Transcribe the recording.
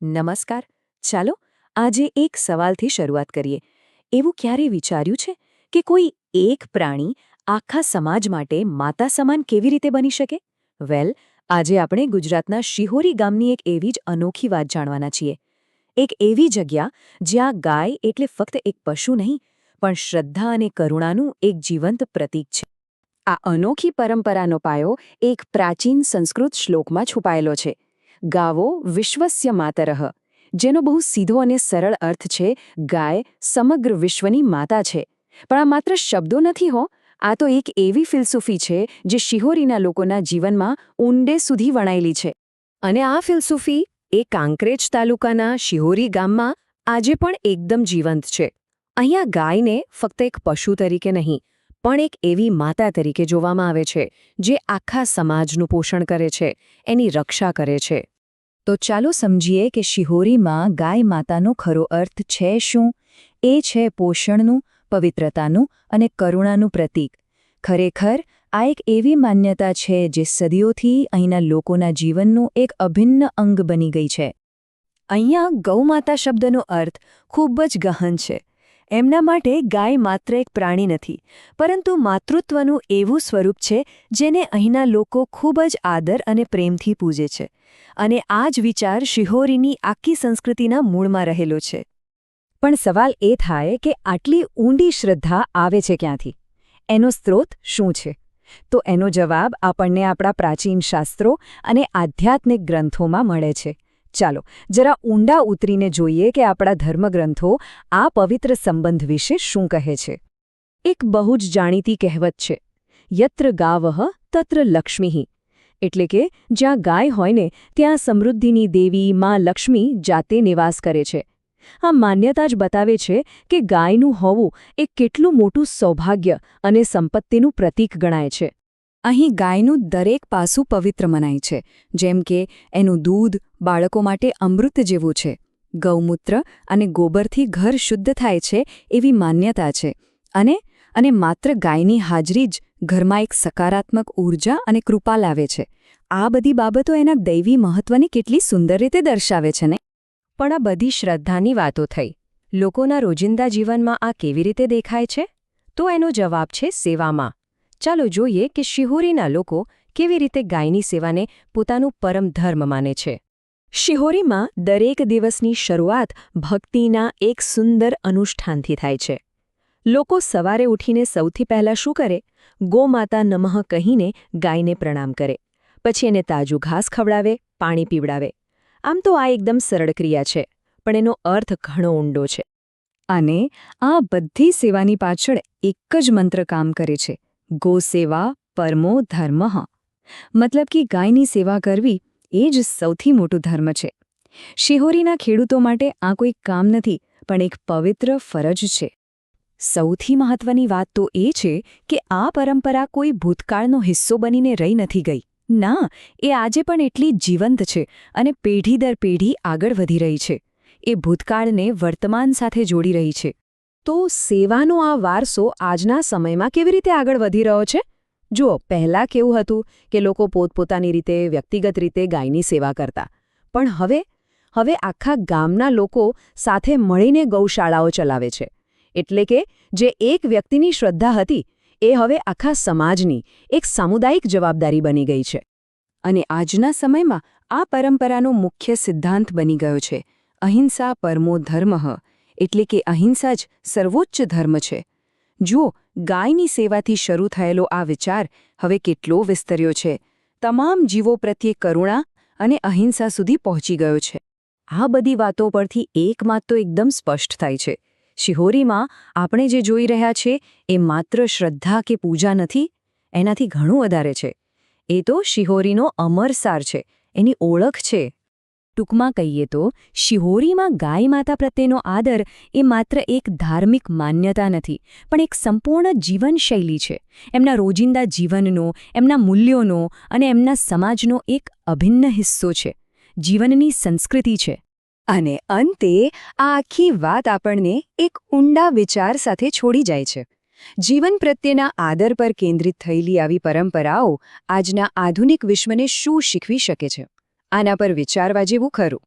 નમસ્કાર. ચાલો આજે એક સવાલથી શરૂઆત કરીએ. એવું ક્યારે વિચાર્યું છે કે કોઈ એક પ્રાણી આખા સમાજ માટે માતા સમાન કેવી રીતે બની શકે? વેલ, આજે આપણે ગુજરાતના શિહોરી ગામની એક એવી જ અનોખી વાત જાણવાના છીએ. એક એવી જગ્યા જ્યાં ગાય એટલે ફક્ત એક પશુ નહીં, પણ શ્રદ્ધા અને કરુણાનું એક જીવંત પ્રતીક છે. આ અનોખી પરંપરાનો પાયો એક પ્રાચીન સંસ્કૃત શ્લોકમાં છુપાયેલો છે. ગાવો વિશ્વસ્ય માતરઃ, જેનો બહુ સીધો અને સરળ અર્થ છે ગાય સમગ્ર વિશ્વની માતા છે. પણ આ માત્ર શબ્દો નથી હો, આ તો એક એવી ફિલસૂફી છે જે શિહોરીના લોકોના જીવનમાં ઊંડે સુધી વણાયેલી છે. અને આ ફિલસૂફી એ કાંકરેજ તાલુકાના શિહોરી ગામમાં આજે પણ એકદમ જીવંત છે. અહીંયા ગાયને ફક્ત એક પશુ તરીકે નહીં, પણ એક એવી માતા તરીકે જોવામાં આવે છે જે આખા સમાજનું પોષણ કરે છે, એની રક્ષા કરે છે. તો ચાલો સમજીએ કે શિહોરીમાં ગાય માતાનો ખરો અર્થ છે શું? એ છે પોષણનું, પવિત્રતાનું અને કરુણાનું પ્રતીક. ખરેખર આ એક એવી માન્યતા છે જે સદીઓથી અહીંના લોકોના જીવનનું એક અભિન્ન અંગ બની ગઈ છે. અહીંયા ગૌમાતા શબ્દનો અર્થ ખૂબ જ ગહન છે. એમના માટે ગાય માત્ર એક પ્રાણી નથી, પરંતુ માતૃત્વનું એવું સ્વરૂપ છે જેને અહીંના લોકો ખૂબ જ આદર અને પ્રેમથી પૂજે છે. અને આ જ વિચાર શિહોરીની આખી સંસ્કૃતિના મૂળમાં રહેલો છે. પણ સવાલ એ થાય કે આટલી ઊંડી શ્રદ્ધા આવે છે ક્યાંથી? એનો સ્ત્રોત શું છે? તો એનો જવાબ આપણને આપણા પ્રાચીન શાસ્ત્રો અને આધ્યાત્મિક ગ્રંથોમાં મળે છે. ચાલો જરા ઊંડા ઉતરીને જોઈએ કે આપણા ધર્મગ્રંથો આ પવિત્ર સંબંધ વિશે શું કહે છે. એક બહુ જ જાણીતી કહેવત છે, યત્ર ગાવઃ તત્ર લક્ષ્મી. એટલે કે જ્યાં ગાય હોય ને ત્યાં સમૃદ્ધિની દેવી માં લક્ષ્મી જાતે નિવાસ કરે છે. આ માન્યતા જ બતાવે છે કે ગાયનું હોવું એ કેટલું મોટું સૌભાગ્ય અને સંપત્તિનું પ્રતીક ગણાય છે. અહીં ગાયનું દરેક પાસું પવિત્ર મનાય છે, જેમ કે એનું દૂધ બાળકો માટે અમૃત જેવું છે, ગૌમૂત્ર અને ગોબરથી ઘર શુદ્ધ થાય છે એવી માન્યતા છે, અને માત્ર ગાયની હાજરી જ ઘરમાં એક સકારાત્મક ઊર્જા અને કૃપા લાવે છે. આ બધી બાબતો એના દૈવી મહત્વને કેટલી સુંદર રીતે દર્શાવે છે ને. પણ આ બધી શ્રદ્ધાની વાતો થઈ. લોકોના રોજિંદા જીવનમાં આ કેવી રીતે દેખાય છે? તો એનો જવાબ છે સેવામાં. ચાલો જોઈએ કે શિહોરીના લોકો કેવી રીતે ગાયની સેવાને પોતાનું પરમ ધર્મ માને છે. શિહોરીમાં દરેક દિવસની શરૂઆત ભક્તિના એક સુંદર અનુષ્ઠાનથી થાય છે. લોકો સવારે ઉઠીને સૌથી પહેલાં શું કરે? ગોમાતા નમઃ કહીને ગાયને પ્રણામ કરે. પછી એને તાજું ઘાસ ખવડાવે, પાણી પીવડાવે. આમ તો આ એકદમ સરળ ક્રિયા છે, પણ એનો અર્થ ઘણો ઊંડો છે. અને આ બધી સેવાની પાછળ એક જ મંત્ર કામ કરે છે, ગોસેવા પરમો ધર્મઃ. મતલબ કે ગાયની સેવા કરવી એ જ સૌથી મોટું ધર્મ છે. શિહોરીના ખેડૂતો માટે આ કોઈ કામ નથી, પણ એક પવિત્ર ફરજ છે. સૌથી મહત્વની વાત તો એ છે કે આ પરંપરા કોઈ ભૂતકાળનો હિસ્સો બનીને રહી નથી ગઈ. ના, એ આજે પણ એટલી જીવંત છે અને પેઢી દર પેઢી આગળ વધી રહી છે. એ ભૂતકાળને વર્તમાન સાથે જોડી રહી છે. તો સેવાનો આ વારસો આજના સમયમાં કેવી રીતે આગળ વધી રહ્યો છે? જુઓ, પહેલાં કેવું હતું કે લોકો પોતપોતાની રીતે વ્યક્તિગત રીતે ગાયની સેવા કરતા. પણ હવે આખા ગામના લોકો સાથે મળીને ગૌશાળાઓ ચલાવે છે. એટલે કે જે એક વ્યક્તિની શ્રદ્ધા હતી એ હવે આખા સમાજની એક સામુદાયિક જવાબદારી બની ગઈ છે. અને આજના સમયમાં આ પરંપરાનો મુખ્ય સિદ્ધાંત બની ગયો છે, અહિંસા પરમો ધર્મઃ. એટલે કે અહિંસા જ સર્વોચ્ચ ધર્મ છે. જુઓ, ગાયની સેવાથી શરૂ થયેલો આ વિચાર હવે કેટલો વિસ્તર્યો છે. તમામ જીવો પ્રત્યે કરુણા અને અહિંસા સુધી પહોંચી ગયો છે. આ બધી વાતો પરથી એક વાત તો એકદમ સ્પષ્ટ થાય છે. શિહોરીમાં આપણે જે જોઈ રહ્યા છે એ માત્ર શ્રદ્ધા કે પૂજા નથી, એનાથી ઘણું વધારે છે. એ તો શિહોરીનો અમરસાર છે, એની ઓળખ છે. ટૂંકમાં કહીએ તો શિહોરીમાં ગાય માતા પ્રત્યેનો આદર એ માત્ર એક ધાર્મિક માન્યતા નથી, પણ એક સંપૂર્ણ જીવનશૈલી છે. એમના રોજિંદા જીવનનો, એમના મૂલ્યોનો અને એમના સમાજનો એક અભિન્ન હિસ્સો છે. જીવનની સંસ્કૃતિ છે. અને અંતે આ આખી વાત આપણને એક ઊંડા વિચાર સાથે છોડી જાય છે. જીવન પ્રત્યેના આદર પર કેન્દ્રિત થયેલી આવી પરંપરાઓ આજના આધુનિક વિશ્વને શું શીખવી શકે છે? આના પર વિચારવા જેવું ખરું.